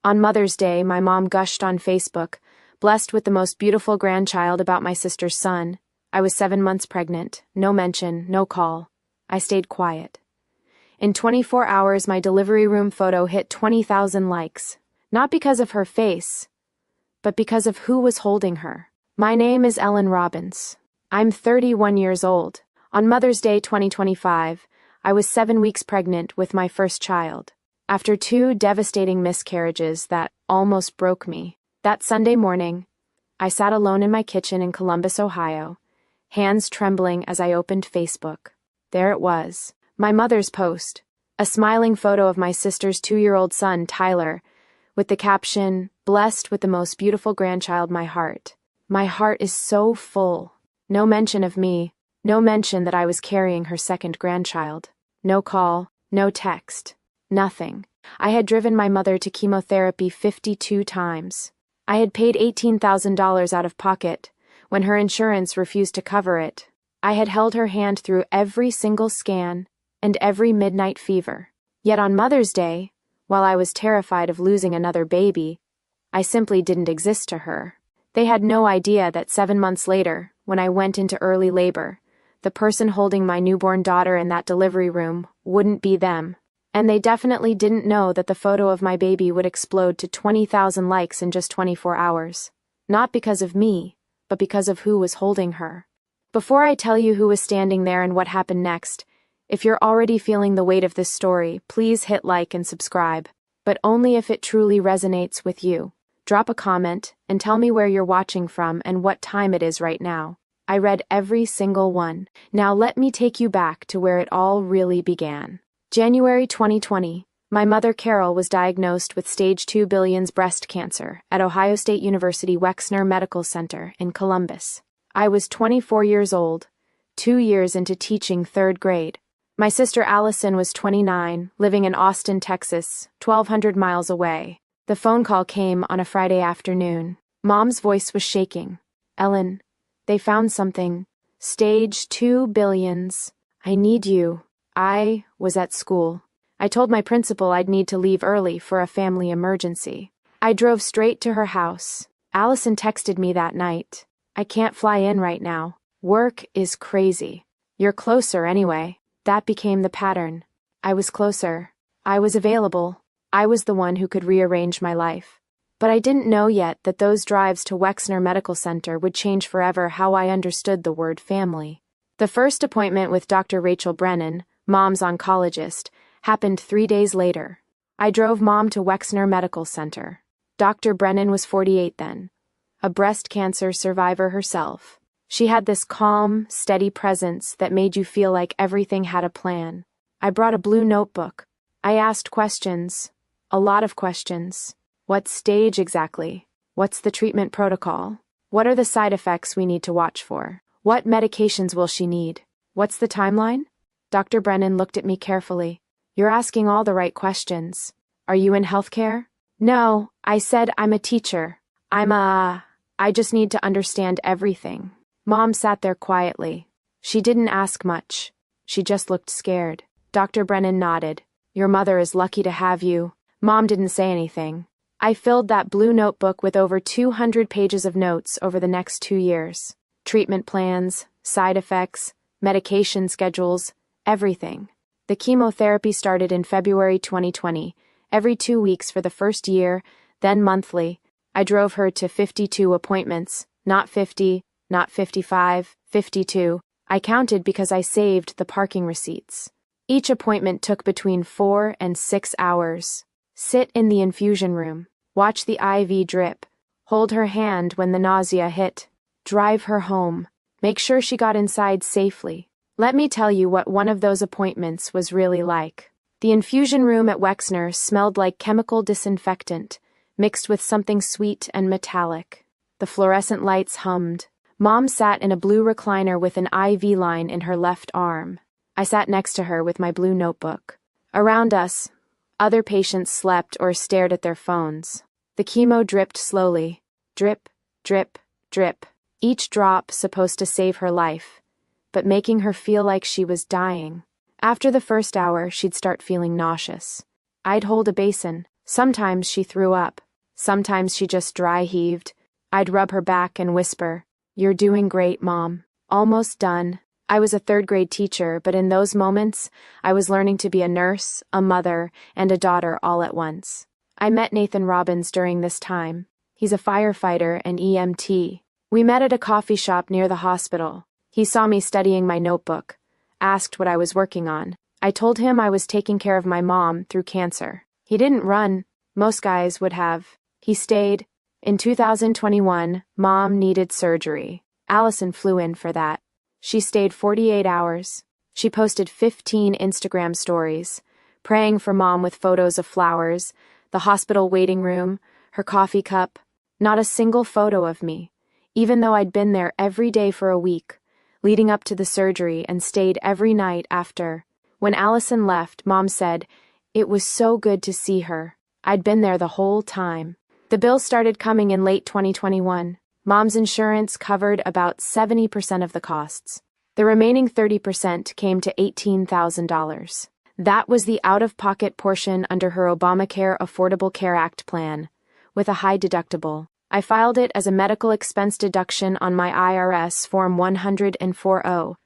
On Mother's Day, my mom gushed on Facebook, blessed with the most beautiful grandchild about my sister's son. I was 7 months pregnant. No mention, no call. I stayed quiet. In 24 hours, my delivery room photo hit 20,000 likes. Not because of her face, but because of who was holding her. My name is Ellen Robbins. I'm 31 years old. On Mother's Day 2025, I was 7 weeks pregnant with my first child. After 2 devastating miscarriages that almost broke me, that Sunday morning, I sat alone in my kitchen in Columbus, Ohio, hands trembling as I opened Facebook. There it was, my mother's post, a smiling photo of my sister's 2-year-old son, Tyler, with the caption, "Blessed with the most beautiful grandchild, my heart." My heart is so full. No mention of me, no mention that I was carrying her second grandchild. No call, no text, nothing. I had driven my mother to chemotherapy 52 times. I had paid $18,000 out of pocket when her insurance refused to cover it. I had held her hand through every single scan and every midnight fever. Yet on Mother's Day, while I was terrified of losing another baby, I simply didn't exist to her. They had no idea that 7 months later, when I went into early labor, the person holding my newborn daughter in that delivery room wouldn't be them. And they definitely didn't know that the photo of my baby would explode to 20,000 likes in just 24 hours. Not because of me, but because of who was holding her. Before I tell you who was standing there and what happened next, if you're already feeling the weight of this story, please hit like and subscribe, but only if it truly resonates with you. Drop a comment and tell me where you're watching from and what time it is right now. I read every single one. Now let me take you back to where it all really began. January 2020, my mother Carol was diagnosed with stage 2 billions breast cancer at Ohio State University Wexner Medical Center in Columbus. I was 24 years old, 2 years into teaching 3rd grade. My sister Allison was 29, living in Austin, Texas, 1,200 miles away. The phone call came on a Friday afternoon. Mom's voice was shaking. "Ellen, they found something. Stage 2 billions. I need you." I was at school. I told my principal I'd need to leave early for a family emergency. I drove straight to her house. Allison texted me that night. "I can't fly in right now. Work is crazy. You're closer anyway." That became the pattern. I was closer. I was available. I was the one who could rearrange my life. But I didn't know yet that those drives to Wexner Medical Center would change forever how I understood the word family. The first appointment with Dr. Rachel Brennan, Mom's oncologist, happened 3 days later. I drove Mom to Wexner Medical Center. Dr. Brennan was 48 then, a breast cancer survivor herself. She had this calm, steady presence that made you feel like everything had a plan. I brought a blue notebook. I asked questions, a lot of questions. What stage exactly? What's the treatment protocol? What are the side effects we need to watch for? What medications will she need? What's the timeline? Dr. Brennan looked at me carefully. "You're asking all the right questions. Are you in healthcare?" "No," I said, "I'm a teacher. I just need to understand everything." Mom sat there quietly. She didn't ask much. She just looked scared. Dr. Brennan nodded. "Your mother is lucky to have you." Mom didn't say anything. I filled that blue notebook with over 200 pages of notes over the next 2 years. Treatment plans, side effects, medication schedules, everything. The chemotherapy started in February 2020, every 2 weeks for the first year, then monthly. I drove her to 52 appointments, not 50, not 55, 52. I counted because I saved the parking receipts. Each appointment took between 4 and 6 hours. Sit in the infusion room. Watch the IV drip. Hold her hand when the nausea hit. Drive her home. Make sure she got inside safely. Let me tell you what one of those appointments was really like. The infusion room at Wexner smelled like chemical disinfectant, mixed with something sweet and metallic. The fluorescent lights hummed. Mom sat in a blue recliner with an IV line in her left arm. I sat next to her with my blue notebook. Around us, other patients slept or stared at their phones. The chemo dripped slowly. Drip, drip, drip. Each drop supposed to save her life, but making her feel like she was dying. After the first hour, she'd start feeling nauseous. I'd hold a basin, Sometimes she threw up. Sometimes she just dry heaved. I'd rub her back and whisper, "You're doing great, Mom. Almost done." I was a third-grade teacher, but in those moments, I was learning to be a nurse, a mother, and a daughter all at once. I met Nathan Robbins during this time. He's a firefighter and EMT. We met at a coffee shop near the hospital. He saw me studying my notebook, asked what I was working on. I told him I was taking care of my mom through cancer. He didn't run. Most guys would have. He stayed. In 2021, Mom needed surgery. Allison flew in for that. She stayed 48 hours. She posted 15 Instagram stories, praying for Mom with photos of flowers, the hospital waiting room, her coffee cup. Not a single photo of me, even though I'd been there every day for a week, leading up to the surgery and stayed every night after. When Allison left, Mom said, "It was so good to see her. I'd been there the whole time." The bills started coming in late 2021. Mom's insurance covered about 70% of the costs. The remaining 30% came to $18,000. That was the out-of-pocket portion under her Obamacare Affordable Care Act plan, with a high deductible. I filed it as a medical expense deduction on my IRS Form 140,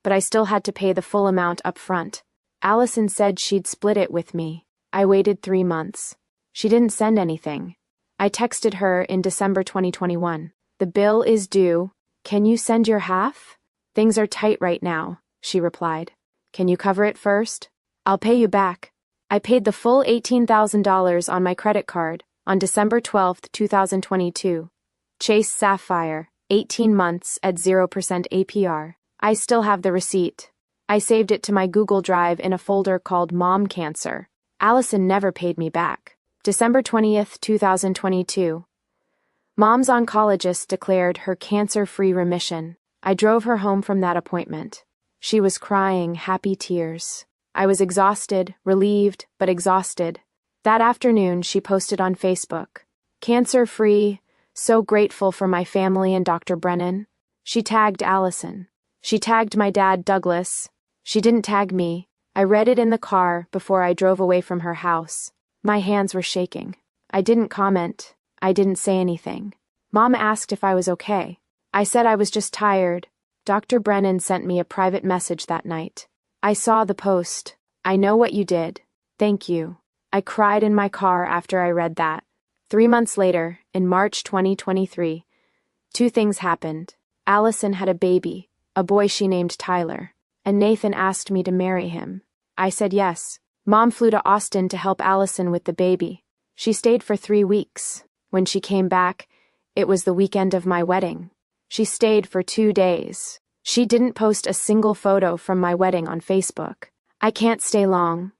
but I still had to pay the full amount up front. Allison said she'd split it with me. I waited 3 months. She didn't send anything. I texted her in December 2021. "The bill is due. Can you send your half?" "Things are tight right now," she replied. "Can you cover it first?" "I'll pay you back." I paid the full $18,000 on my credit card on December 12, 2022. Chase Sapphire, 18 months at 0% APR. I still have the receipt. I saved it to my Google Drive in a folder called Mom Cancer. Allison never paid me back. December 20th, 2022. Mom's oncologist declared her cancer-free remission. I drove her home from that appointment. She was crying happy tears. I was exhausted, relieved, but exhausted. That afternoon, she posted on Facebook, "Cancer-free, so grateful for my family and Dr. Brennan." She tagged Allison. She tagged my dad, Douglas. She didn't tag me. I read it in the car before I drove away from her house. My hands were shaking. I didn't comment. I didn't say anything. Mom asked if I was okay. I said I was just tired. Dr. Brennan sent me a private message that night. "I saw the post. I know what you did. Thank you." I cried in my car after I read that. 3 months later, in March 2023, 2 things happened. Allison had a baby, a boy she named Tyler, and Nathan asked me to marry him. I said yes. Mom flew to Austin to help Allison with the baby. She stayed for 3 weeks. When she came back, it was the weekend of my wedding. She stayed for 2 days. She didn't post a single photo from my wedding on Facebook. "I can't stay long,"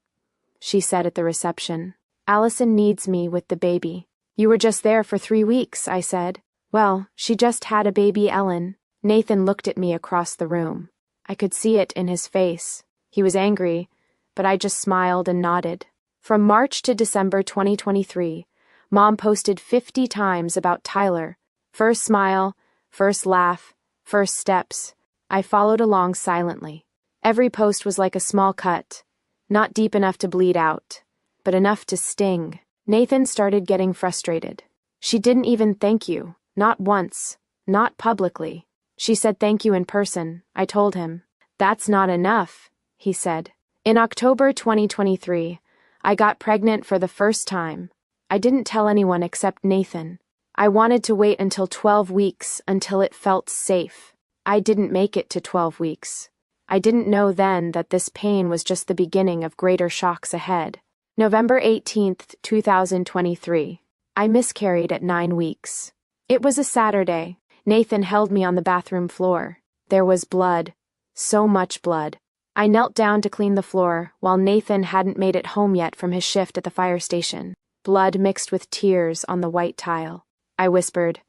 she said at the reception. "Allison needs me with the baby." "You were just there for 3 weeks," I said. "Well, she just had a baby, Ellen." Nathan looked at me across the room. I could see it in his face. He was angry, but I just smiled and nodded. From March to December 2023, Mom posted 50 times about Tyler. First smile, first laugh, first steps. I followed along silently. Every post was like a small cut, not deep enough to bleed out, but enough to sting. Nathan started getting frustrated. "She didn't even thank you, not once, not publicly." "She said thank you in person," I told him. "That's not enough," he said. In October 2023, I got pregnant for the first time. I didn't tell anyone except Nathan. I wanted to wait until 12 weeks until it felt safe. I didn't make it to 12 weeks. I didn't know then that this pain was just the beginning of greater shocks ahead. November 18th, 2023. I miscarried at 9 weeks. It was a Saturday. Nathan held me on the bathroom floor. There was blood. So much blood. I knelt down to clean the floor while Nathan hadn't made it home yet from his shift at the fire station. Blood mixed with tears on the white tile. I whispered,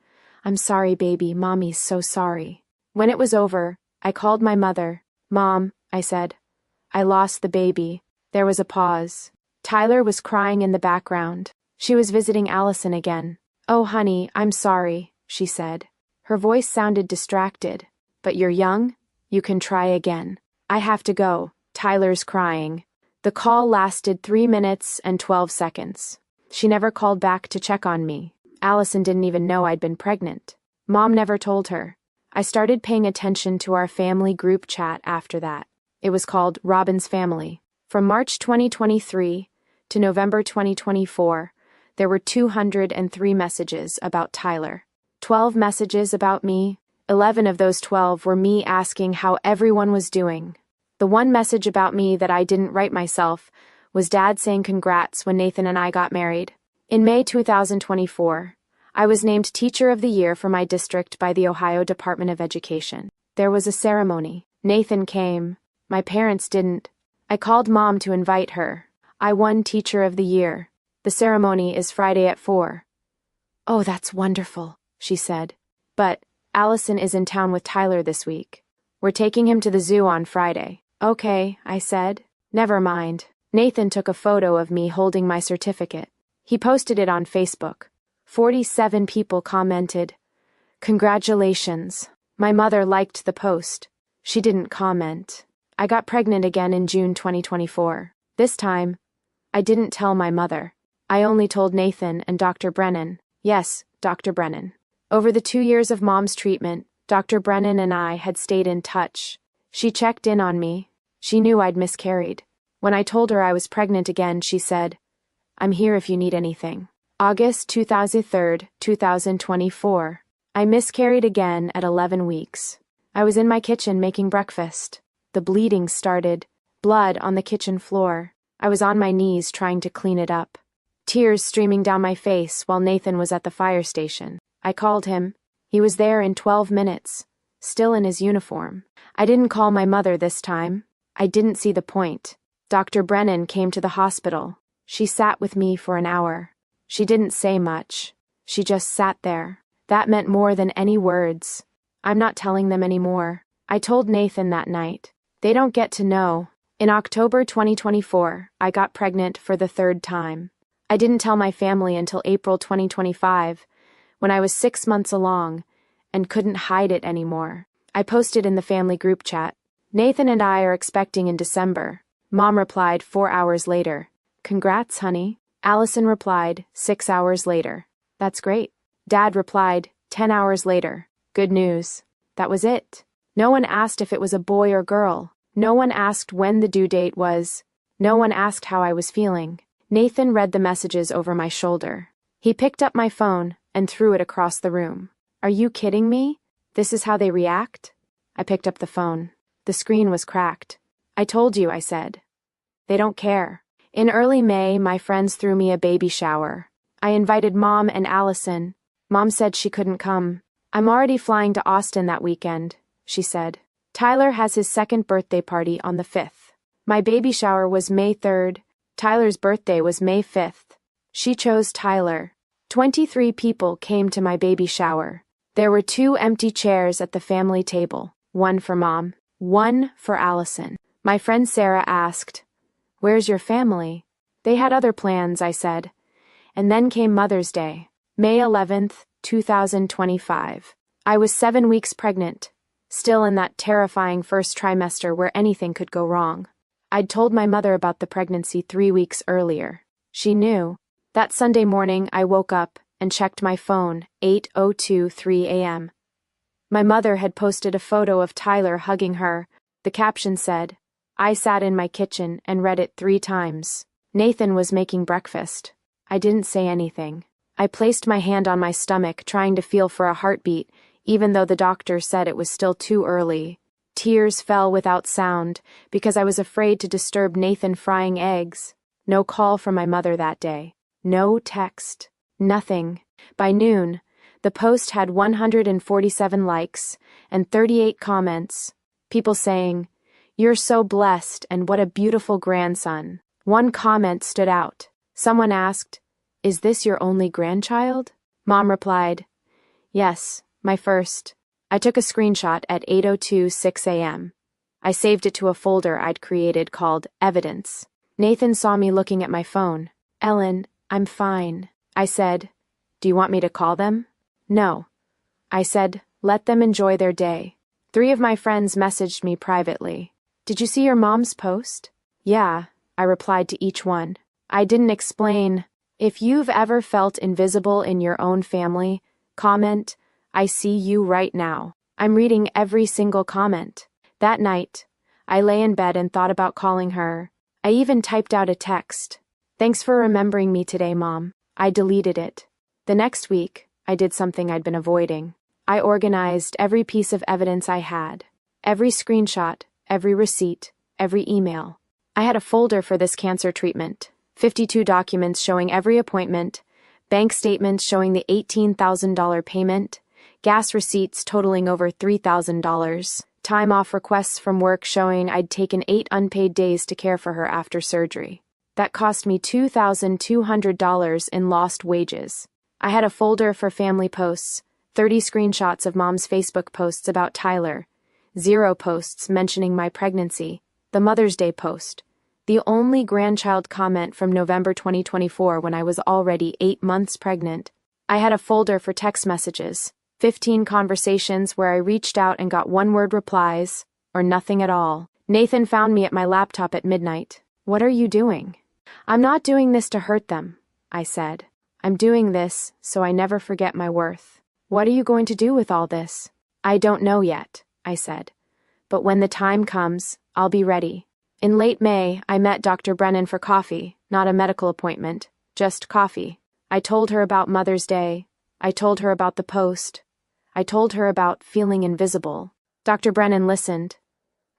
"I'm sorry, baby. Mommy's so sorry." When it was over, I called my mother. "Mom," I said, "I lost the baby." There was a pause. Tyler was crying in the background. She was visiting Allison again. "Oh, honey, I'm sorry," she said. Her voice sounded distracted. "But you're young? You can try again." "I have to go. Tyler's crying." The call lasted 3 minutes and 12 seconds. She never called back to check on me. Allison didn't even know I'd been pregnant. Mom never told her. I started paying attention to our family group chat after that. It was called Robin's Family. From March 2023 to November 2024, there were 203 messages about Tyler. 12 messages about me. 11 of those 12 were me asking how everyone was doing. The one message about me that I didn't write myself was Dad saying congrats when Nathan and I got married. In May 2024, I was named Teacher of the Year for my district by the Ohio Department of Education. There was a ceremony. Nathan came. My parents didn't. I called Mom to invite her. I won Teacher of the Year. The ceremony is Friday at 4. Oh, that's wonderful, she said. But Allison is in town with Tyler this week. We're taking him to the zoo on Friday. Okay, I said. Never mind. Nathan took a photo of me holding my certificate. He posted it on Facebook. 47 people commented, "Congratulations." My mother liked the post. She didn't comment. I got pregnant again in June 2024. This time, I didn't tell my mother. I only told Nathan and Dr. Brennan. Yes, Dr. Brennan. Over the 2 years of Mom's treatment, Dr. Brennan and I had stayed in touch. She checked in on me. She knew I'd miscarried. When I told her I was pregnant again, she said, "I'm here if you need anything." August 2003, 2024. I miscarried again at 11 weeks. I was in my kitchen making breakfast. The bleeding started. Blood on the kitchen floor. I was on my knees trying to clean it up. Tears streaming down my face while Nathan was at the fire station. I called him. He was there in 12 minutes, still in his uniform. I didn't call my mother this time. I didn't see the point. Dr. Brennan came to the hospital. She sat with me for an hour. She didn't say much. She just sat there. That meant more than any words. I'm not telling them anymore. I told Nathan that night. They don't get to know. In October 2024, I got pregnant for the 3rd time. I didn't tell my family until April 2025, when I was 6 months along and couldn't hide it anymore. I posted in the family group chat, "Nathan and I are expecting in December." Mom replied 4 hours later, "Congrats, honey." Allison replied 6 hours later, "That's great." Dad replied 10 hours later, "Good news." That was it. No one asked if it was a boy or girl. No one asked when the due date was. No one asked how I was feeling. Nathan read the messages over my shoulder. He picked up my phone and threw it across the room. "Are you kidding me? This is how they react?" I picked up the phone. The screen was cracked. "I told you," I said. "They don't care." In early May, my friends threw me a baby shower. I invited Mom and Allison. Mom said she couldn't come. "I'm already flying to Austin that weekend," she said. "Tyler has his 2nd birthday party on the 5th. My baby shower was May 3rd. Tyler's birthday was May 5th. She chose Tyler. 23 people came to my baby shower. There were 2 empty chairs at the family table, one for Mom, one for Allison. My friend Sarah asked, "Where's your family?" "They had other plans," I said. And then came Mother's Day, May 11th, 2025. I was 7 weeks pregnant, still in that terrifying first trimester where anything could go wrong. I'd told my mother about the pregnancy 3 weeks earlier. She knew. That Sunday morning, I woke up and checked my phone, 8:02 a.m. My mother had posted a photo of Tyler hugging her. The caption said, I sat in my kitchen and read it 3 times. Nathan was making breakfast. I didn't say anything. I placed my hand on my stomach, trying to feel for a heartbeat, even though the doctor said it was still too early. Tears fell without sound, because I was afraid to disturb Nathan frying eggs. No call from my mother that day. No text. Nothing. By noon, the post had 147 likes and 38 comments. People saying, "You're so blessed and what a beautiful grandson." One comment stood out. Someone asked, "Is this your only grandchild?" Mom replied, "Yes, my first." I took a screenshot at 8:06 a.m. I saved it to a folder I'd created called Evidence. Nathan saw me looking at my phone. "Ellen, I'm fine." I said, "Do you want me to call them?" "No." I said, "Let them enjoy their day." 3 of my friends messaged me privately. "Did you see your mom's post?" "Yeah," I replied to each one. I didn't explain. If you've ever felt invisible in your own family, comment, "I see you right now." I'm reading every single comment. That night, I lay in bed and thought about calling her. I even typed out a text. "Thanks for remembering me today, Mom." I deleted it. The next week, I did something I'd been avoiding. I organized every piece of evidence I had. Every screenshot, every receipt, every email. I had a folder for this cancer treatment. 52 documents showing every appointment, bank statements showing the $18,000 payment, gas receipts totaling over $3,000, time off requests from work showing I'd taken 8 unpaid days to care for her after surgery. That cost me $2,200 in lost wages. I had a folder for family posts, 30 screenshots of Mom's Facebook posts about Tyler, 0 posts mentioning my pregnancy, the Mother's Day post, the only grandchild comment from November 2024 when I was already 8 months pregnant. I had a folder for text messages, 15 conversations where I reached out and got one-word replies, or nothing at all. Nathan found me at my laptop at midnight. "What are you doing?" "I'm not doing this to hurt them," I said. "I'm doing this so I never forget my worth." "What are you going to do with all this?" "I don't know yet," I said. "But when the time comes, I'll be ready." In late May, I met Dr. Brennan for coffee, not a medical appointment, just coffee. I told her about Mother's Day. I told her about the post. I told her about feeling invisible. Dr. Brennan listened.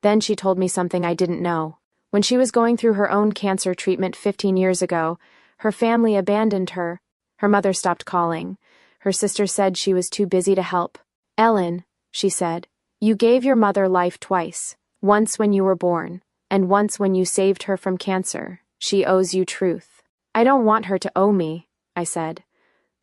Then she told me something I didn't know. When she was going through her own cancer treatment 15 years ago, her family abandoned her. Her mother stopped calling. Her sister said she was too busy to help. "Ellen," she said, "you gave your mother life twice, once when you were born, and once when you saved her from cancer. She owes you truth." "I don't want her to owe me," I said.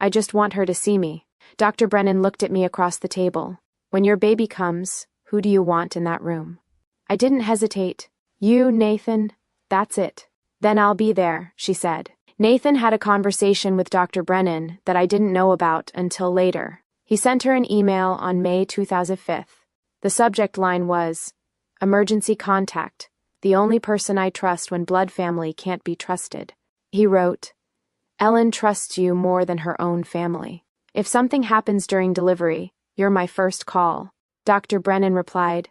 "I just want her to see me." Dr. Brennan looked at me across the table. "When your baby comes, who do you want in that room?" I didn't hesitate. "You, Nathan, that's it." "Then I'll be there," she said. Nathan had a conversation with Dr. Brennan that I didn't know about until later. He sent her an email on May 2005. The subject line was, "Emergency contact, the only person I trust when blood family can't be trusted." He wrote, "Ellen trusts you more than her own family. If something happens during delivery, you're my first call." Dr. Brennan replied,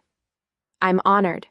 "I'm honored,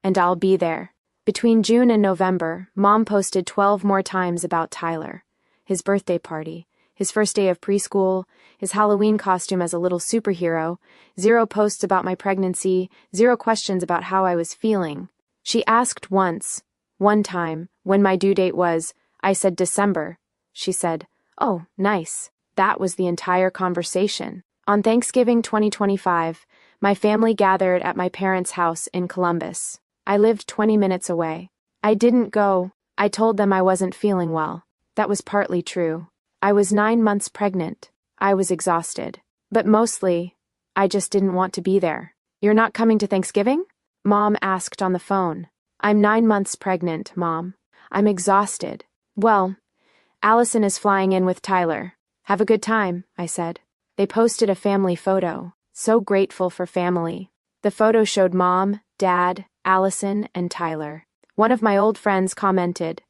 and I'll be there." Between June and November, Mom posted 12 more times about Tyler, his birthday party, his first day of preschool, his Halloween costume as a little superhero, 0 posts about my pregnancy, 0 questions about how I was feeling. She asked one time, when my due date was. I said December. She said, "Oh, nice." That was the entire conversation. On Thanksgiving 2025, my family gathered at my parents' house in Columbus. I lived 20 minutes away. I didn't go. I told them I wasn't feeling well. That was partly true. I was 9 months pregnant. I was exhausted. But mostly, I just didn't want to be there. "You're not coming to Thanksgiving?" Mom asked on the phone. "I'm 9 months pregnant, Mom. I'm exhausted." "Well, Allison is flying in with Tyler. Have a good time," I said. They posted a family photo. So grateful for family. The photo showed Mom, Dad, Allison, and Tyler. One of my old friends commented,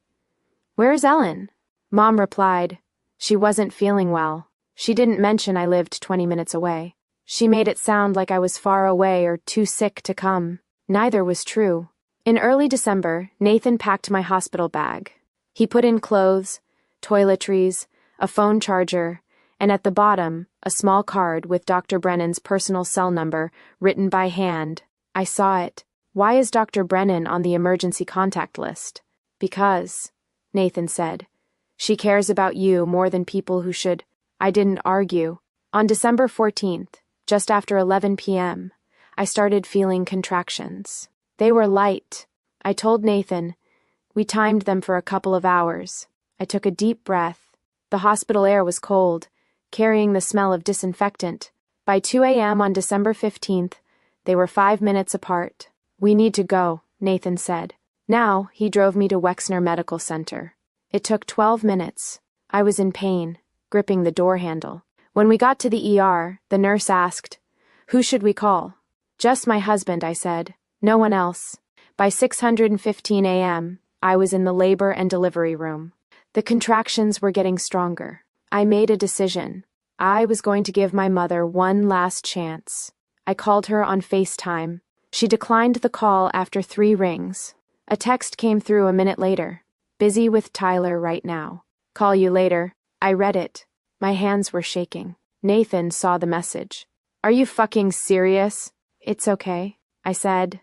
"Where's Ellen?" Mom replied, "She wasn't feeling well." She didn't mention I lived 20 minutes away. She made it sound like I was far away or too sick to come. Neither was true. In early December, Nathan packed my hospital bag. He put in clothes, toiletries, a phone charger, and at the bottom, a small card with Dr. Brennan's personal cell number written by hand. I saw it. "Why is Dr. Brennan on the emergency contact list?" "Because," Nathan said, "she cares about you more than people who should." I didn't argue. On December 14th, just after 11 p.m., I started feeling contractions. They were light. I told Nathan. We timed them for a couple of hours. I took a deep breath. The hospital air was cold, carrying the smell of disinfectant. By 2 a.m. on December 15th, they were 5 minutes apart. "We need to go," Nathan said. Now, he drove me to Wexner Medical Center. It took 12 minutes. I was in pain, gripping the door handle. When we got to the ER, the nurse asked, "Who should we call?" "Just my husband," I said. "No one else." By 6:15 a.m., I was in the labor and delivery room. The contractions were getting stronger. I made a decision. I was going to give my mother one last chance. I called her on FaceTime. She declined the call after 3 rings. A text came through a minute later. Busy with Tyler right now. Call you later. I read it. My hands were shaking. Nathan saw the message. Are you fucking serious? It's okay, I said.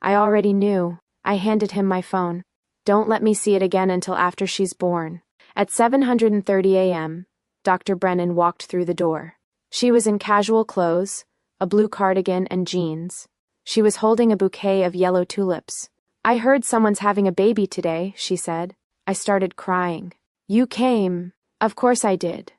I already knew. I handed him my phone. Don't let me see it again until after she's born. At 7:30 a.m., Dr. Brennan walked through the door. She was in casual clothes, a blue cardigan and jeans. She was holding a bouquet of yellow tulips. I heard someone's having a baby today, she said. I started crying. You came. Of course I did,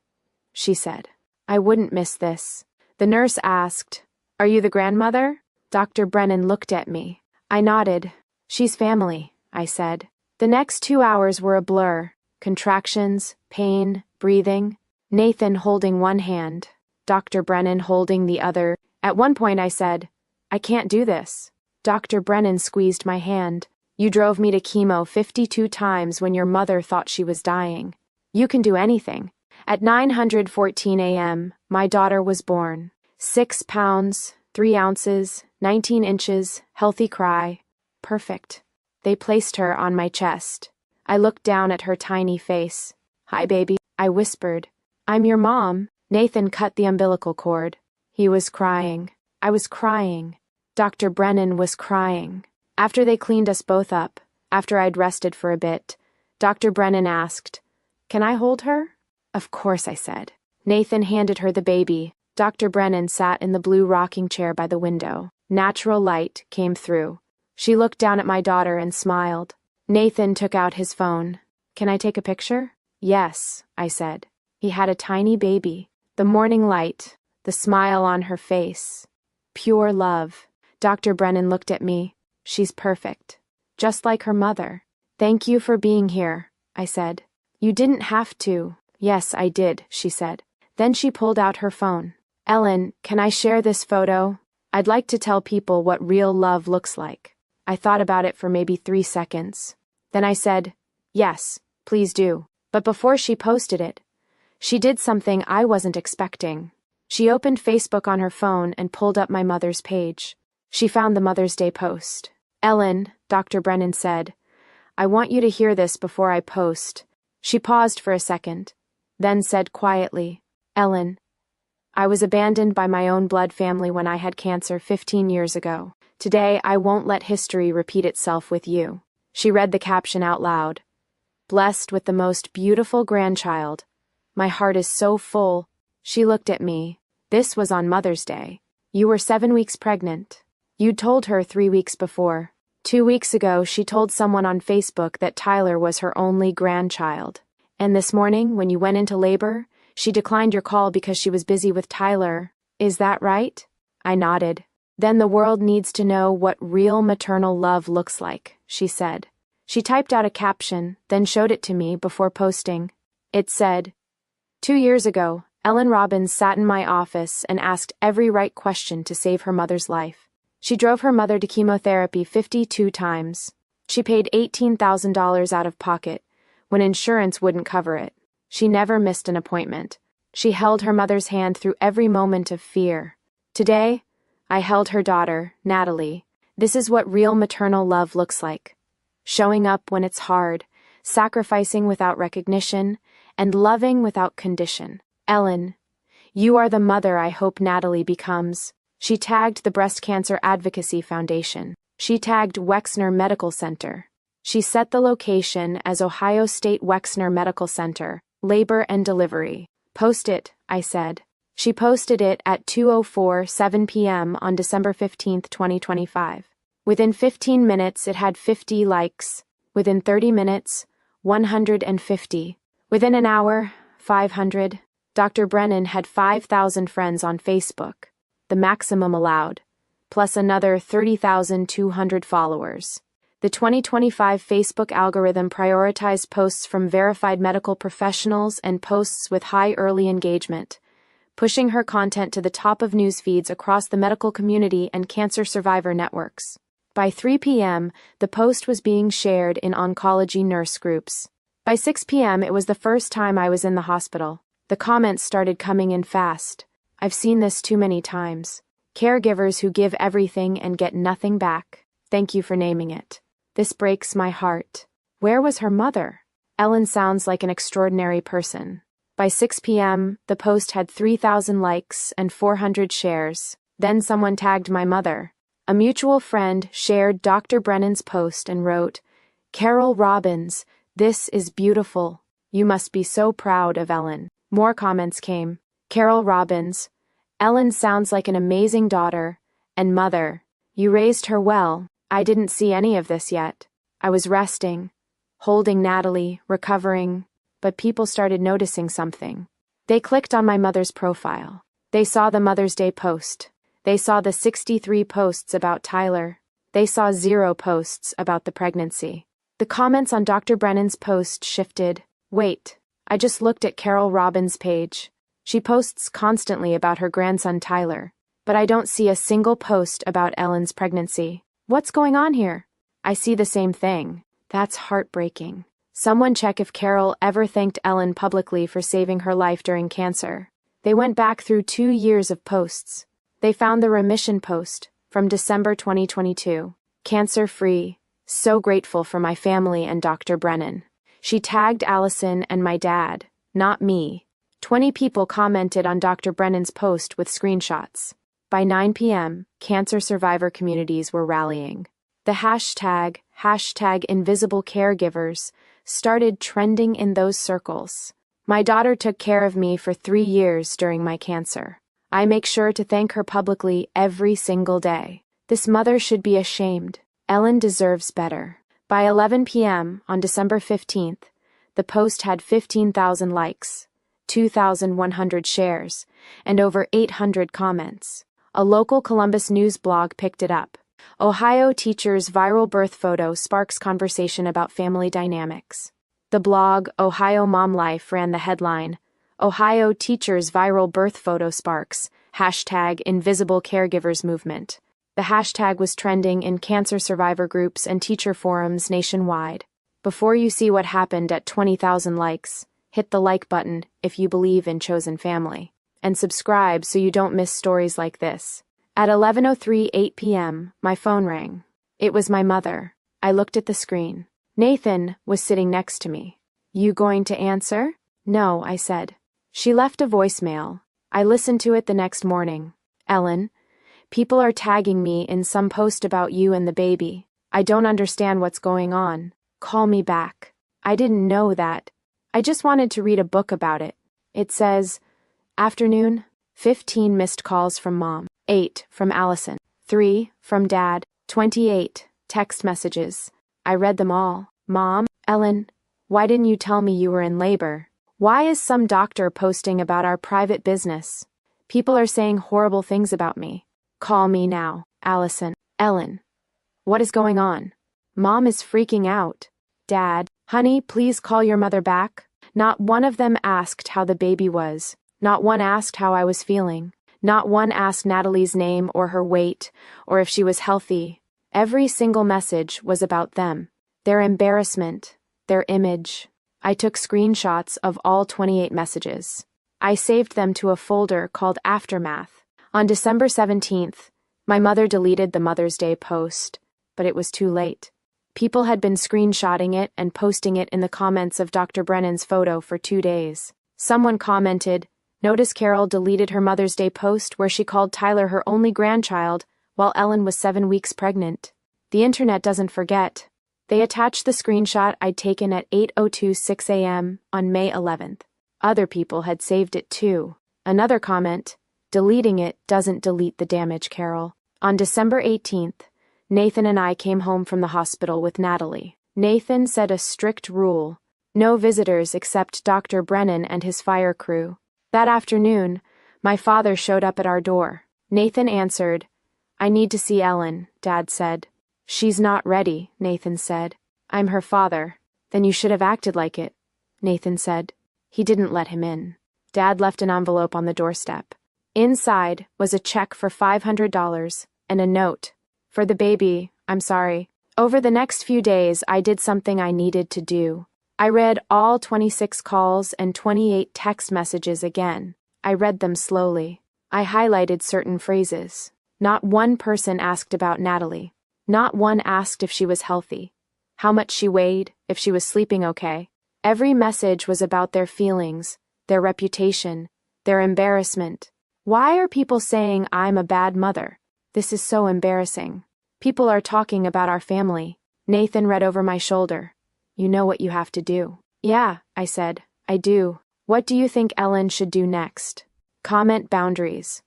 she said. I wouldn't miss this. The nurse asked, Are you the grandmother? Dr. Brennan looked at me. I nodded. She's family, I said. The next 2 hours were a blur. Contractions, pain, breathing. Nathan holding one hand, Dr. Brennan holding the other. At one point I said, I can't do this. Dr. Brennan squeezed my hand. You drove me to chemo 52 times when your mother thought she was dying. You can do anything. At 9:14 a.m., my daughter was born. 6 pounds, 3 ounces, 19 inches, healthy cry. Perfect. They placed her on my chest. I looked down at her tiny face. Hi, baby, I whispered. I'm your mom. Nathan cut the umbilical cord. He was crying. I was crying. Dr. Brennan was crying. After they cleaned us both up, after I'd rested for a bit, Dr. Brennan asked, Can I hold her? Of course, I said. Nathan handed her the baby. Dr. Brennan sat in the blue rocking chair by the window. Natural light came through. She looked down at my daughter and smiled. Nathan took out his phone. Can I take a picture? Yes, I said. He had a tiny baby. The morning light, the smile on her face. Pure love. Dr. Brennan looked at me. She's perfect. Just like her mother. Thank you for being here, I said. You didn't have to. Yes, I did, she said. Then she pulled out her phone. Ellen, can I share this photo? I'd like to tell people what real love looks like. I thought about it for maybe 3 seconds. Then I said, Yes, please do. But before she posted it, she did something I wasn't expecting. She opened Facebook on her phone and pulled up my mother's page. She found the Mother's Day post. Ellen, Dr. Brennan said, I want you to hear this before I post. She paused for a second, then said quietly, Ellen, I was abandoned by my own blood family when I had cancer 15 years ago. Today, I won't let history repeat itself with you. She read the caption out loud. Blessed with the most beautiful grandchild. My heart is so full. She looked at me. This was on Mother's Day. You were 7 weeks pregnant. You'd told her 3 weeks before. 2 weeks ago, she told someone on Facebook that Tyler was her only grandchild. And this morning, when you went into labor, she declined your call because she was busy with Tyler. Is that right? I nodded. Then the world needs to know what real maternal love looks like, she said. She typed out a caption, then showed it to me before posting. It said, 2 years ago, Ellen Robbins sat in my office and asked every right question to save her mother's life. She drove her mother to chemotherapy 52 times. She paid $18,000 out of pocket, when insurance wouldn't cover it. She never missed an appointment. She held her mother's hand through every moment of fear. Today, I held her daughter, Natalie. This is what real maternal love looks like. Showing up when it's hard, sacrificing without recognition, and loving without condition. Ellen, you are the mother I hope Natalie becomes. She tagged the Breast Cancer Advocacy Foundation. She tagged Wexner Medical Center. She set the location as Ohio State Wexner Medical Center, labor and delivery. Post it, I said. She posted it at 2:07 p.m. on December 15, 2025. Within 15 minutes, it had 50 likes. Within 30 minutes, 150. Within an hour, 500. Dr. Brennan had 5,000 friends on Facebook, the maximum allowed, plus another 30,200 followers. The 2025 Facebook algorithm prioritized posts from verified medical professionals and posts with high early engagement, pushing her content to the top of news feeds across the medical community and cancer survivor networks. By 3 p.m., the post was being shared in oncology nurse groups. By 6 p.m., it was the first time I was in the hospital. The comments started coming in fast. I've seen this too many times. Caregivers who give everything and get nothing back. Thank you for naming it. This breaks my heart. Where was her mother? Ellen sounds like an extraordinary person. By 6 p.m., the post had 3,000 likes and 400 shares. Then someone tagged my mother. A mutual friend shared Dr. Brennan's post and wrote, "Carol Robbins, this is beautiful. You must be so proud of Ellen." More comments came. Carol Robbins, Ellen sounds like an amazing daughter and mother. You raised her well. I didn't see any of this yet. I was resting, holding Natalie, recovering, but people started noticing something. They clicked on my mother's profile. They saw the Mother's Day post. They saw the 63 posts about Tyler. They saw 0 posts about the pregnancy. The comments on Dr. Brennan's post shifted. Wait, I just looked at Carol Robbins' page. She posts constantly about her grandson Tyler, but I don't see a single post about Ellen's pregnancy. What's going on here? I see the same thing. That's heartbreaking. Someone check if Carol ever thanked Ellen publicly for saving her life during cancer. They went back through 2 years of posts. They found the remission post from December 2022. Cancer-free. So grateful for my family and Dr. Brennan. She tagged Allison and my dad, not me. 20 people commented on Dr. Brennan's post with screenshots. By 9 p.m., cancer survivor communities were rallying. The hashtag Invisible Caregivers started trending in those circles. My daughter took care of me for 3 years during my cancer. I make sure to thank her publicly every single day. This mother should be ashamed. Ellen deserves better. By 11 p.m. on December 15th, the post had 15,000 likes, 2,100 shares, and over 800 comments. A local Columbus news blog picked it up. Ohio teacher's viral birth photo sparks conversation about family dynamics. The blog Ohio Mom Life ran the headline, "Ohio teacher's viral birth photo sparks, #Invisible Caregivers Movement." The hashtag was trending in cancer survivor groups and teacher forums nationwide. Before you see what happened at 20,000 likes, hit the like button if you believe in chosen family. And subscribe so you don't miss stories like this. At 11:08 p.m., my phone rang. It was my mother. I looked at the screen. Nathan was sitting next to me. "You going to answer?" "No," I said. She left a voicemail. I listened to it the next morning. "Ellen, people are tagging me in some post about you and the baby. I don't understand what's going on. Call me back. I didn't know that. I just wanted to read a book about it." It says, afternoon, 15 missed calls from Mom, 8 from Allison, 3 from Dad, 28 text messages. I read them all. "Mom, Ellen, why didn't you tell me you were in labor? Why is some doctor posting about our private business? People are saying horrible things about me. Call me now, Allison. Ellen, what is going on? Mom is freaking out. Dad, honey, please call your mother back." Not one of them asked how the baby was. Not one asked how I was feeling. Not one asked Natalie's name or her weight, or if she was healthy. Every single message was about them, their embarrassment, their image. I took screenshots of all 28 messages. I saved them to a folder called Aftermath. On December 17th, my mother deleted the Mother's Day post, but it was too late. People had been screenshotting it and posting it in the comments of Dr. Brennan's photo for 2 days. Someone commented, "Notice Carol deleted her Mother's Day post where she called Tyler her only grandchild while Ellen was 7 weeks pregnant." The internet doesn't forget. They attached the screenshot I'd taken at 8:06 a.m. on May 11th. Other people had saved it too. Another comment, "Deleting it doesn't delete the damage, Carol." On December 18th, Nathan and I came home from the hospital with Natalie. Nathan set a strict rule: no visitors except Dr. Brennan and his fire crew. That afternoon, my father showed up at our door. Nathan answered. "I need to see Ellen," Dad said. "She's not ready," Nathan said. "I'm her father." "Then you should have acted like it," Nathan said. He didn't let him in. Dad left an envelope on the doorstep. Inside was a check for $500 and a note. "For the baby, I'm sorry. Over the next few days, I did something I needed to do. I read all 26 calls and 28 text messages again. I read them slowly. I highlighted certain phrases. Not one person asked about Natalie. Not one asked if she was healthy, how much she weighed, if she was sleeping okay. Every message was about their feelings, their reputation, their embarrassment. Why are people saying I'm a bad mother? This is so embarrassing. People are talking about our family. Nathan read over my shoulder. You know what you have to do. Yeah, I said. I do. What do you think Ellen should do next? Comment boundaries.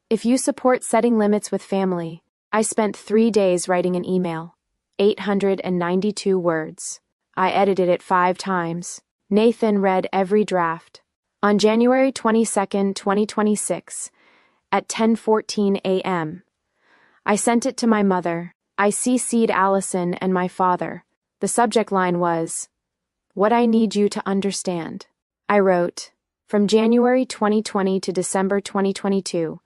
If you support setting limits with family, I spent 3 days writing an email. 892 words. I edited it 5 times. Nathan read every draft. On January 22, 2026, at 10:14 a.m., I sent it to my mother. I CC'd Allison and my father. The subject line was, "What I need you to understand." I wrote, "From January 2020 to December 2022,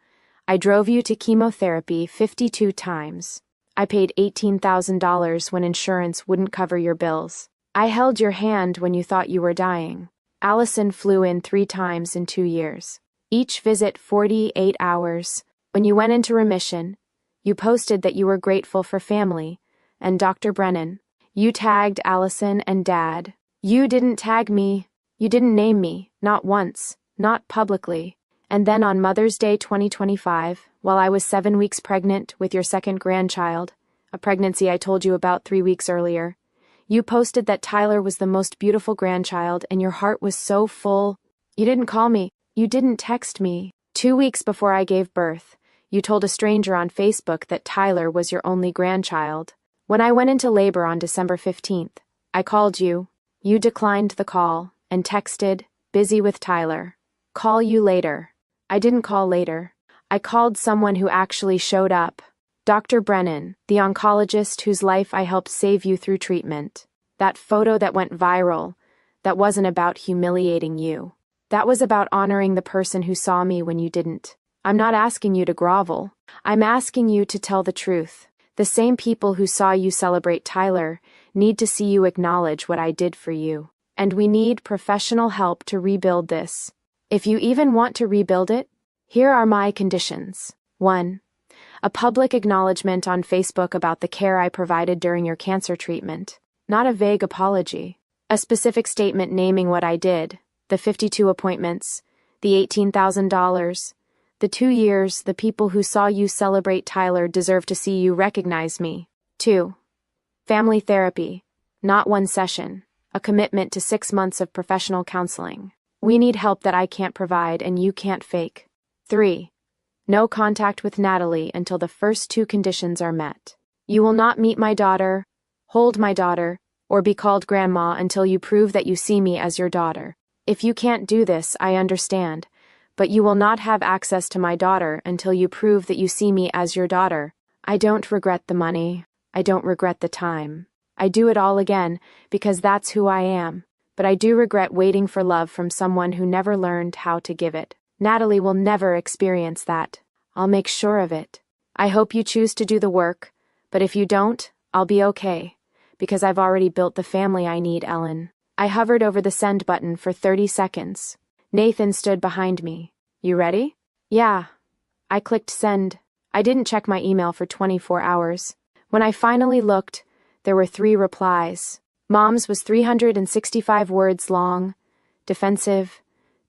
I drove you to chemotherapy 52 times. I paid $18,000 when insurance wouldn't cover your bills. I held your hand when you thought you were dying. Allison flew in 3 times in 2 years. Each visit 48 hours. When you went into remission, you posted that you were grateful for family, and Dr. Brennan. You tagged Allison and Dad. You didn't tag me. You didn't name me, not once, not publicly. And then on Mother's Day 2025, while I was 7 weeks pregnant with your second grandchild, a pregnancy I told you about 3 weeks earlier, you posted that Tyler was the most beautiful grandchild and your heart was so full. You didn't call me. You didn't text me. 2 weeks before I gave birth, you told a stranger on Facebook that Tyler was your only grandchild. When I went into labor on December 15th, I called you. You declined the call and texted, "Busy with Tyler. Call you later." I didn't call later. I called someone who actually showed up. Dr. Brennan, the oncologist whose life I helped save you through treatment. That photo that went viral, that wasn't about humiliating you. That was about honoring the person who saw me when you didn't. I'm not asking you to grovel. I'm asking you to tell the truth. The same people who saw you celebrate Tyler need to see you acknowledge what I did for you. And we need professional help to rebuild this. If you even want to rebuild it, here are my conditions. 1. A public acknowledgement on Facebook about the care I provided during your cancer treatment. Not a vague apology. A specific statement naming what I did. The 52 appointments. The $18,000. The 2 years the people who saw you celebrate Tyler deserve to see you recognize me. 2. Family therapy. Not 1 session. A commitment to 6 months of professional counseling. We need help that I can't provide and you can't fake. 3. No contact with Natalie until the first 2 conditions are met. You will not meet my daughter, hold my daughter, or be called grandma until you prove that you see me as your daughter. If you can't do this, I understand, but you will not have access to my daughter until you prove that you see me as your daughter. I don't regret the money. I don't regret the time. I do it all again because that's who I am, but I do regret waiting for love from someone who never learned how to give it. Natalie will never experience that. I'll make sure of it. I hope you choose to do the work, but if you don't, I'll be okay, because I've already built the family I need, Ellen. I hovered over the send button for 30 seconds. Nathan stood behind me. You ready? Yeah. I clicked send. I didn't check my email for 24 hours. When I finally looked, there were 3 replies. Mom's was 365 words long, defensive,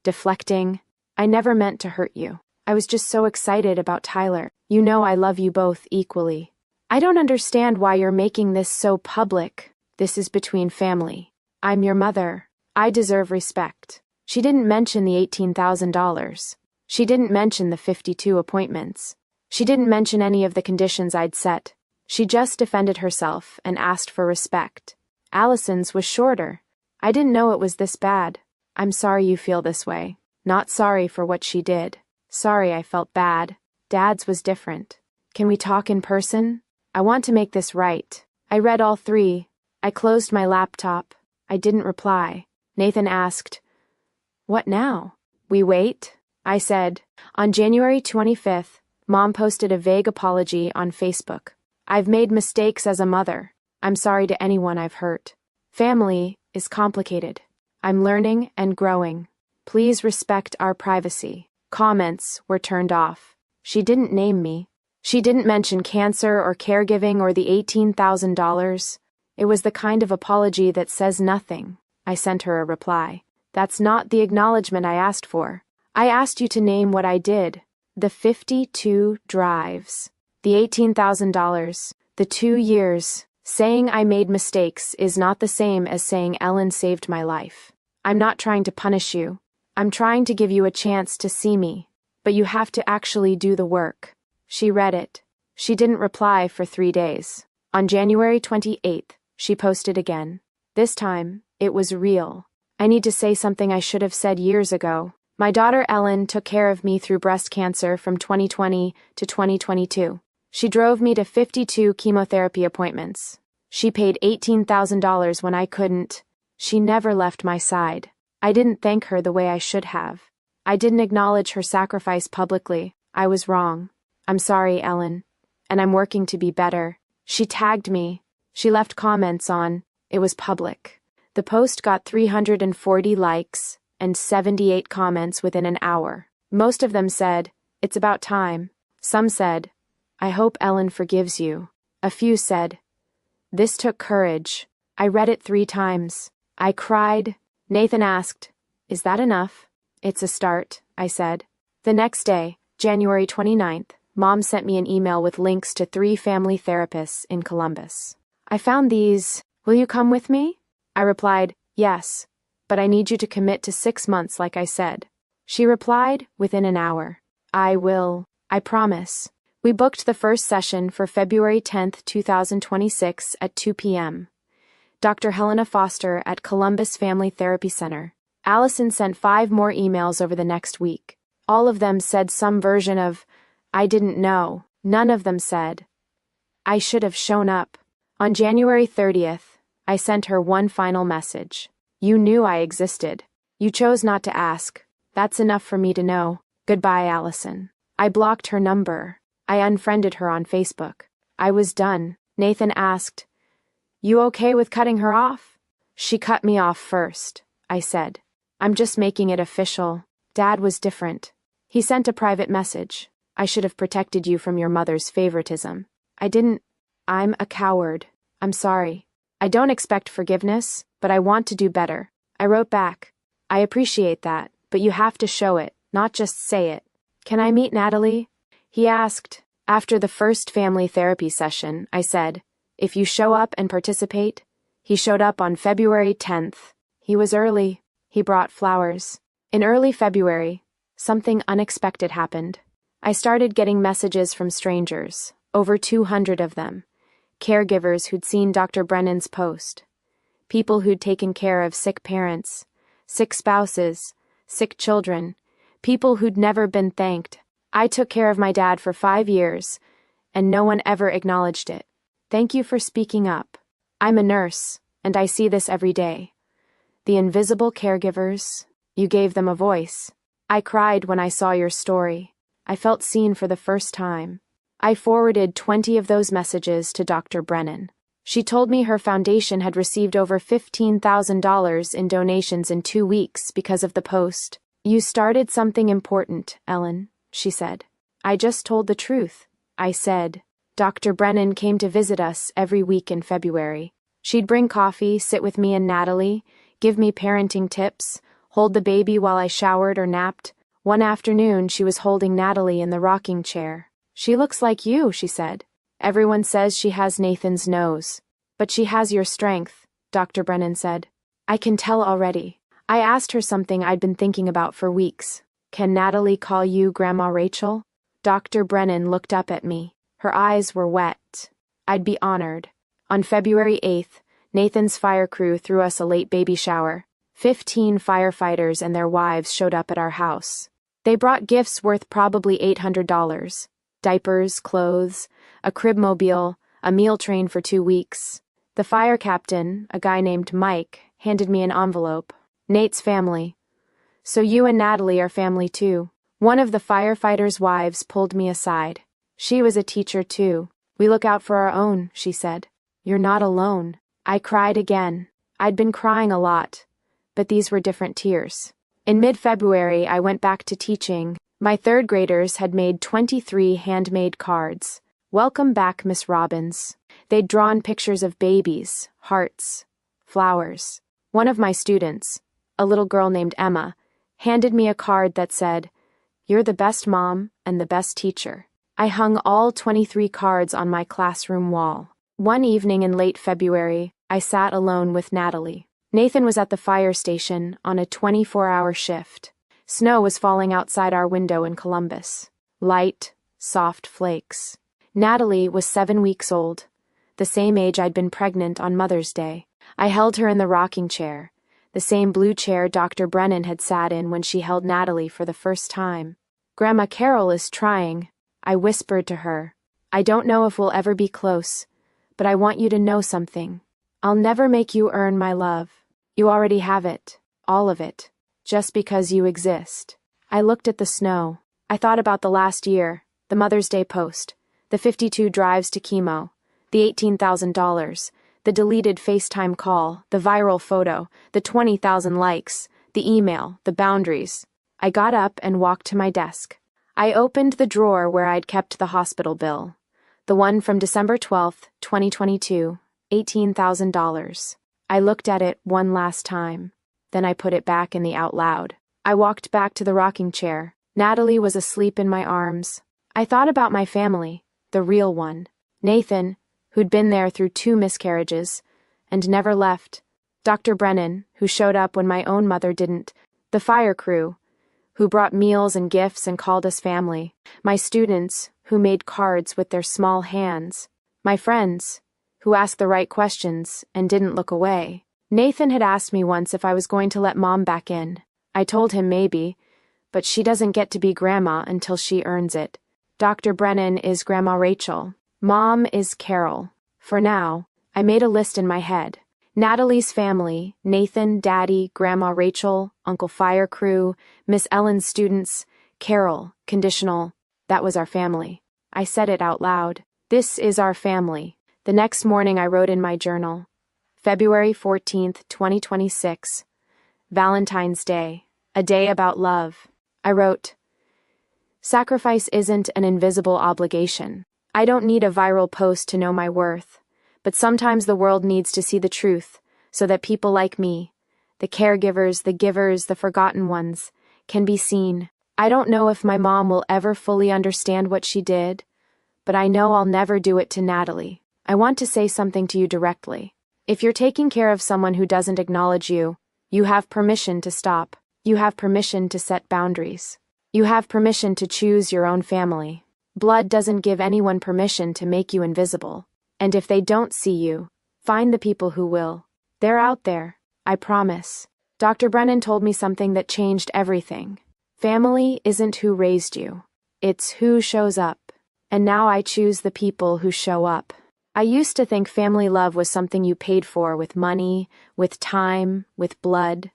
deflecting. I never meant to hurt you. I was just so excited about Tyler. You know I love you both equally. I don't understand why you're making this so public. This is between family. I'm your mother. I deserve respect. She didn't mention the $18,000. She didn't mention the 52 appointments. She didn't mention any of the conditions I'd set. She just defended herself and asked for respect. Allison's was shorter. I didn't know it was this bad. I'm sorry you feel this way. Not sorry for what she did. Sorry I felt bad. Dad's was different. Can we talk in person? I want to make this right. I read all 3. I closed my laptop. I didn't reply. Nathan asked, "What now? We wait?" I said, "On January 25th, Mom posted a vague apology on Facebook. I've made mistakes as a mother. I'm sorry to anyone I've hurt. Family, is complicated. I'm learning and growing. Please respect our privacy. Comments were turned off. She didn't name me. She didn't mention cancer or caregiving or the $18,000. It was the kind of apology that says nothing. I sent her a reply. That's not the acknowledgement I asked for. I asked you to name what I did. The 52 drives. The $18,000. The 2 years. Saying I made mistakes is not the same as saying Ellen saved my life. I'm not trying to punish you. I'm trying to give you a chance to see me. But you have to actually do the work. She read it. She didn't reply for 3 days. On January 28th, she posted again. This time, it was real. I need to say something I should have said years ago. My daughter Ellen took care of me through breast cancer from 2020 to 2022. She drove me to 52 chemotherapy appointments. She paid $18,000 when I couldn't. She never left my side. I didn't thank her the way I should have. I didn't acknowledge her sacrifice publicly. I was wrong. I'm sorry, Ellen. And I'm working to be better. She tagged me. She left comments on. It was public. The post got 340 likes and 78 comments within an hour. Most of them said, "It's about time." Some said, "I hope Ellen forgives you." A few said, "This took courage." I read it 3 times. I cried. Nathan asked, "Is that enough?" "It's a start," I said. The next day, January 29th, Mom sent me an email with links to 3 family therapists in Columbus. I found these. "Will you come with me?" I replied, "Yes, but I need you to commit to 6 months like I said." She replied within an hour. "I will. I promise." We booked the first session for February 10th, 2026 at 2 p.m. Dr. Helena Foster at Columbus Family Therapy Center. Allison sent 5 more emails over the next week. All of them said some version of, "I didn't know." None of them said, "I should have shown up." On January 30th, I sent her one final message. "You knew I existed. You chose not to ask. That's enough for me to know. Goodbye, Allison." I blocked her number. I unfriended her on Facebook. I was done. Nathan asked, "You okay with cutting her off?" "She cut me off first," I said. "I'm just making it official. Dad was different." He sent a private message. "I should have protected you from your mother's favoritism. I didn't. I'm a coward. I'm sorry. I don't expect forgiveness, but I want to do better." I wrote back, "I appreciate that, but you have to show it, not just say it. Can I meet Natalie?" He asked. After the first family therapy session, I said, "If you show up and participate." He showed up on February 10th. He was early. He brought flowers. In early February, something unexpected happened. I started getting messages from strangers, over 200 of them. Caregivers who'd seen Dr. Brennan's post. People who'd taken care of sick parents, sick spouses, sick children. People who'd never been thanked. I took care of my dad for 5 years, and no one ever acknowledged it. Thank you for speaking up. I'm a nurse, and I see this every day. The invisible caregivers, you gave them a voice. I cried when I saw your story. I felt seen for the first time. I forwarded 20 of those messages to Dr. Brennan. She told me her foundation had received over $15,000 in donations in 2 weeks because of the post. "You started something important, Ellen," she said. "I just told the truth," I said. Dr. Brennan came to visit us every week in February. She'd bring coffee, sit with me and Natalie, give me parenting tips, hold the baby while I showered or napped. One afternoon, she was holding Natalie in the rocking chair. "She looks like you," she said. "Everyone says she has Nathan's nose. But she has your strength," Dr. Brennan said. "I can tell already." I asked her something I'd been thinking about for weeks. "Can Natalie call you Grandma Rachel?" Dr. Brennan looked up at me. Her eyes were wet. "I'd be honored." On February 8th, Nathan's fire crew threw us a late baby shower. 15 firefighters and their wives showed up at our house. They brought gifts worth probably $800. Diapers, clothes, a cribmobile, a meal train for 2 weeks. The fire captain, a guy named Mike, handed me an envelope. "Nate's family. So you and Natalie are family too." One of the firefighters' wives pulled me aside. She was a teacher too. "We look out for our own," she said. "You're not alone." I cried again. I'd been crying a lot, but these were different tears. In mid-February, I went back to teaching. My third graders had made 23 handmade cards. "Welcome back, Miss Robbins." They'd drawn pictures of babies, hearts, flowers. One of my students, a little girl named Emma, handed me a card that said, "You're the best mom and the best teacher." I hung all 23 cards on my classroom wall. One evening in late February, I sat alone with Natalie. Nathan was at the fire station on a 24-hour shift. Snow was falling outside our window in Columbus. Light, soft flakes. Natalie was 7 weeks old, the same age I'd been pregnant on Mother's Day. I held her in the rocking chair, the same blue chair Dr. Brennan had sat in when she held Natalie for the first time. "Grandma Carol is trying," I whispered to her. "I don't know if we'll ever be close, but I want you to know something. I'll never make you earn my love. You already have it, all of it, just because you exist." I looked at the snow. I thought about the last year, the Mother's Day post, the 52 drives to chemo, the $18,000, the deleted FaceTime call, the viral photo, the 20,000 likes, the email, the boundaries. I got up and walked to my desk. I opened the drawer where I'd kept the hospital bill, the one from December 12, 2022, $18,000. I looked at it one last time. Then I put it back in the out loud. I walked back to the rocking chair. Natalie was asleep in my arms. I thought about my family, the real one. Nathan, who'd been there through 2 miscarriages and never left. Dr. Brennan, who showed up when my own mother didn't. The fire crew, who brought meals and gifts and called us family. My students, who made cards with their small hands. My friends, who asked the right questions and didn't look away. Nathan had asked me once if I was going to let Mom back in. I told him maybe, but she doesn't get to be Grandma until she earns it. Dr. Brennan is Grandma Rachel. Mom is Carol. For now, I made a list in my head. Natalie's family, Nathan, Daddy, Grandma Rachel, Uncle Fire Crew, Miss Ellen's students, Carol, conditional. That was our family. I said it out loud. This is our family. The next morning I wrote in my journal, February 14th, 2026, Valentine's Day, a day about love. I wrote, "Sacrifice isn't an invisible obligation. I don't need a viral post to know my worth, but sometimes the world needs to see the truth so that people like me, the caregivers, the givers, the forgotten ones, can be seen. I don't know if my mom will ever fully understand what she did, but I know I'll never do it to Natalie. I want to say something to you directly. If you're taking care of someone who doesn't acknowledge you, you have permission to stop. You have permission to set boundaries. You have permission to choose your own family. Blood doesn't give anyone permission to make you invisible. And if they don't see you, find the people who will. They're out there, I promise." Dr. Brennan told me something that changed everything. Family isn't who raised you. It's who shows up. And now I choose the people who show up. I used to think family love was something you paid for with money, with time, with blood.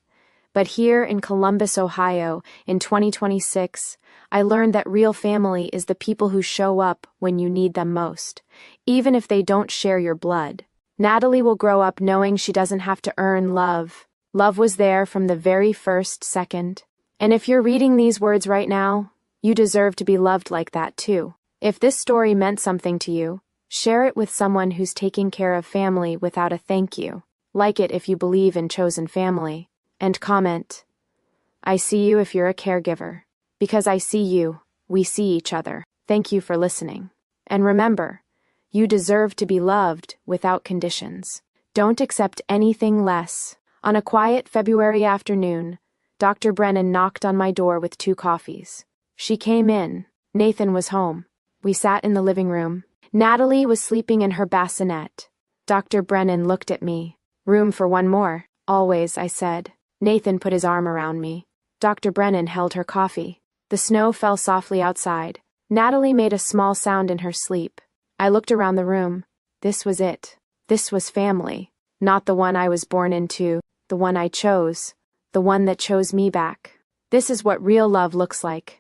But here in Columbus, Ohio, in 2026, I learned that real family is the people who show up when you need them most, even if they don't share your blood. Natalie will grow up knowing she doesn't have to earn love. Love was there from the very first second. And if you're reading these words right now, you deserve to be loved like that too. If this story meant something to you, share it with someone who's taking care of family without a thank you. Like it if you believe in chosen family. And comment, "I see you if you're a caregiver. Because I see you, we see each other." Thank you for listening. And remember, you deserve to be loved without conditions. Don't accept anything less. On a quiet February afternoon, Dr. Brennan knocked on my door with 2 coffees. She came in. Nathan was home. We sat in the living room. Natalie was sleeping in her bassinet. Dr. Brennan looked at me. "Room for one more." "Always," I said. Nathan put his arm around me. Dr. Brennan held her coffee. The snow fell softly outside. Natalie made a small sound in her sleep. I looked around the room. This was it. This was family. Not the one I was born into, the one I chose, the one that chose me back. This is what real love looks like.